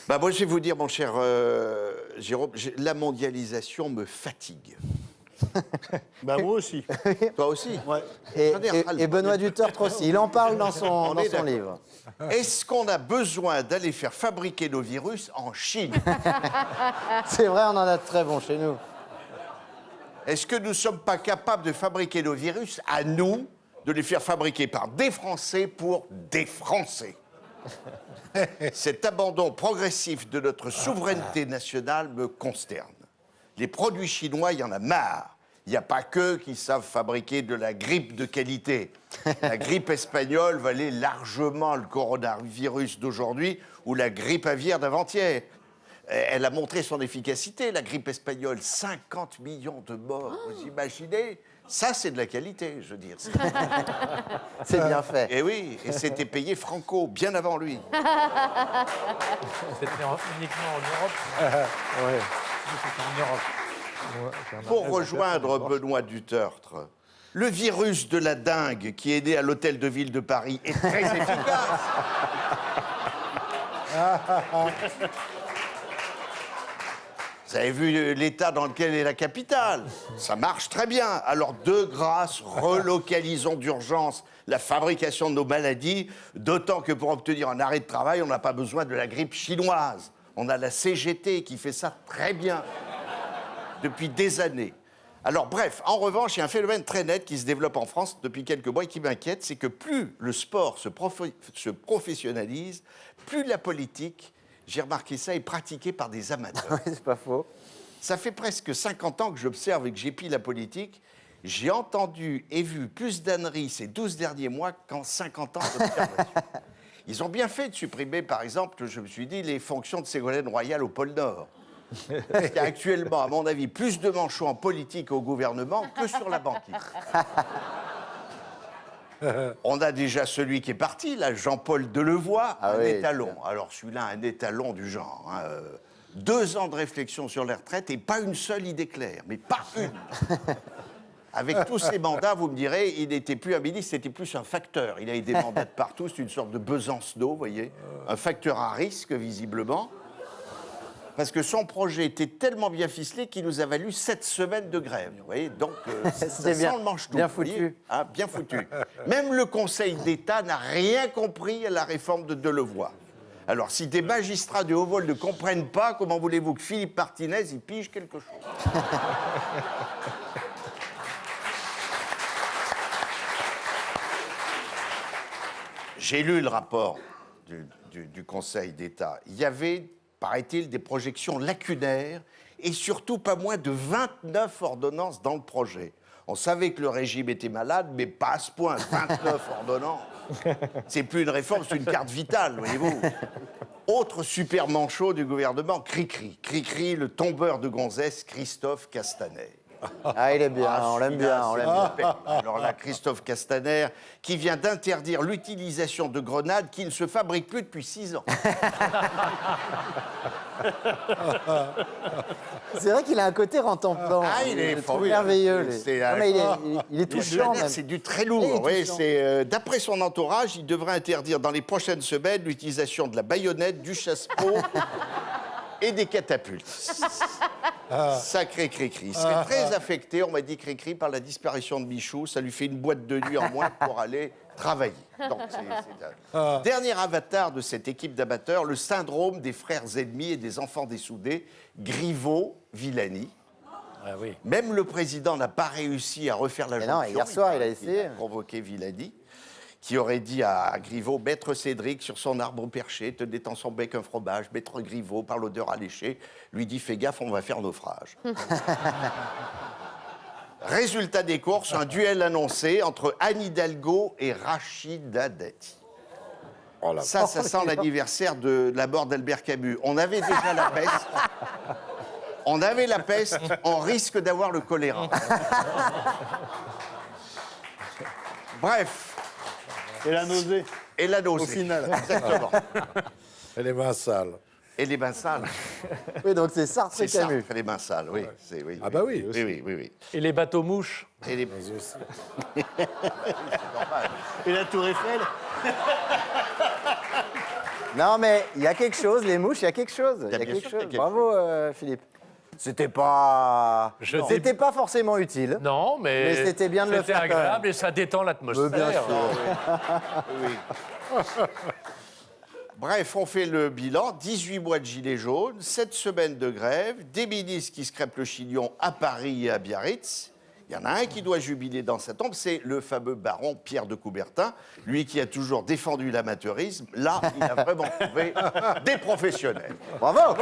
Bah moi, je vais vous dire, mon cher Jérôme, la mondialisation me fatigue. Bah moi aussi. Toi aussi? Ouais. Et Benoît Dutertre aussi, il en parle dans son d'accord. livre. Est-ce qu'on a besoin d'aller faire fabriquer nos virus en Chine? C'est vrai, on en a de très bons chez nous. Est-ce que nous ne sommes pas capables de fabriquer nos virus à nous, de les faire fabriquer par des Français pour des Français? Cet abandon progressif de notre souveraineté nationale me consterne. Les produits chinois, il y en a marre. Il n'y a pas qu'eux qui savent fabriquer de la grippe de qualité. La grippe espagnole valait largement le coronavirus d'aujourd'hui ou la grippe aviaire d'avant-hier. Elle a montré son efficacité, la grippe espagnole. 50 millions de morts, vous imaginez? Ça, c'est de la qualité, je veux dire. C'est bien fait. Et oui, et c'était payé Franco, bien avant lui. C'était uniquement en Europe. Ouais. C'était en Europe. Pour rejoindre Benoît Dutertre, le virus de la dengue qui est né à l'hôtel de ville de Paris est très efficace. Vous avez vu l'état dans lequel est la capitale? Ça marche très bien. Alors, de grâce, relocalisons d'urgence la fabrication de nos maladies, d'autant que pour obtenir un arrêt de travail, on n'a pas besoin de la grippe chinoise. On a la CGT qui fait ça très bien depuis des années. Alors bref, en revanche, il y a un phénomène très net qui se développe en France depuis quelques mois et qui m'inquiète, c'est que plus le sport se professionnalise, plus la politique, j'ai remarqué ça, est pratiquée par des amateurs. Ouais, c'est pas faux. Ça fait presque 50 ans que j'observe et que j'épie la politique. J'ai entendu et vu plus d'âneries ces 12 derniers mois qu'en 50 ans d'observation. Ils ont bien fait de supprimer, par exemple, je me suis dit, les fonctions de Ségolène Royal au pôle Nord. Il y a actuellement, à mon avis, plus de manchots en politique au gouvernement que sur la banquise. On a déjà celui qui est parti, là, Jean-Paul Delevoye, Ah un oui, étalon. Alors celui-là, un étalon du genre. 2 ans de réflexion sur les retraites et pas une seule idée claire, mais pas une. Avec tous ces mandats, vous me direz, il n'était plus un ministre, c'était plus un facteur. Il a eu des mandats de partout, c'est une sorte de Besancenot, vous voyez. Un facteur à risque, visiblement. Parce que son projet était tellement bien ficelé qu'il nous a valu 7 semaines de grève. Vous voyez, donc ça C'était sent bien, le manche-tout. bien vous voyez. foutu. Hein, bien foutu. Même le Conseil d'État n'a rien compris à la réforme de Delevoye. Alors, si des magistrats de haut vol ne comprennent pas, comment voulez-vous que Philippe Martinez y pige quelque chose? J'ai lu le rapport du Conseil d'État. Il y avait, paraît-il, des projections lacunaires et surtout pas moins de 29 ordonnances dans le projet. On savait que le régime était malade, mais pas à ce point, 29 ordonnances. C'est plus une réforme, c'est une carte vitale, voyez-vous. Autre super manchot du gouvernement, Cricri. Cricri, le tombeur de gonzesse, Christophe Castaner. Ah, il est bien, on l'aime bien, on l'aime bien. Alors là, Christophe Castaner, qui vient d'interdire l'utilisation de grenades qui ne se fabriquent plus depuis 6 ans. C'est vrai qu'il a un côté rentemplant. Ah, il est trop formidable. merveilleux. lui. C'est Non, mais il est touchant. même. C'est du très lourd. Il est Oui, touchant. d'après son entourage, il devrait interdire dans les prochaines semaines l'utilisation de la baïonnette, du chasse-peau et des catapultes. Sacré Cricri. Il serait très affecté, on m'a dit Cricri, par la disparition de Michou. Ça lui fait une boîte de nuit en moins pour aller travailler. Donc, Dernier avatar de cette équipe d'amateurs, le syndrome des frères ennemis et des enfants dessoudés, Griveaux-Villani. Ah oui. Même le président n'a pas réussi à refaire la Mais jonction. non, hier soir, il a essayé. Il a convoqué Villani, qui aurait dit à Griveaux, Maître Cédric, sur son arbre perché, tenait dans son bec un fromage. Maître Griveaux, par l'odeur alléchée, lui dit, fais gaffe, on va faire naufrage. Résultat des courses, un duel annoncé entre Anne Hidalgo et Rachida Dati. Oh là. Ça sent l'anniversaire de la mort d'Albert Camus. On avait déjà la peste. On avait la peste, on risque d'avoir le choléra. Bref. Et la nausée. Et la nausée. Au final. Exactement. Et les mains sales. Et les bains sales. Oui, donc c'est Sartre C'est et ça, Camus. les bains sales, oui. Oui. Ah bah oui. Oui. Et les bateaux mouches. Et les... Mais aussi. Et la tour Eiffel. Non, mais il y a quelque chose, les mouches, il y a quelque chose. Il y a bien quelque sûr qu'il y a chose. quelque Bravo, Philippe. C'était pas... C'était pas forcément utile. Non, mais c'était bien de le faire quand C'était agréable même. et ça détend l'atmosphère. Bien sûr. Oui. Bref, on fait le bilan. 18 mois de gilets jaunes, 7 semaines de grève, des ministres qui se crêpent le chignon à Paris et à Biarritz. Il y en a un qui doit jubiler dans sa tombe, c'est le fameux baron Pierre de Coubertin, lui qui a toujours défendu l'amateurisme. Là, il a vraiment trouvé des professionnels. Bravo.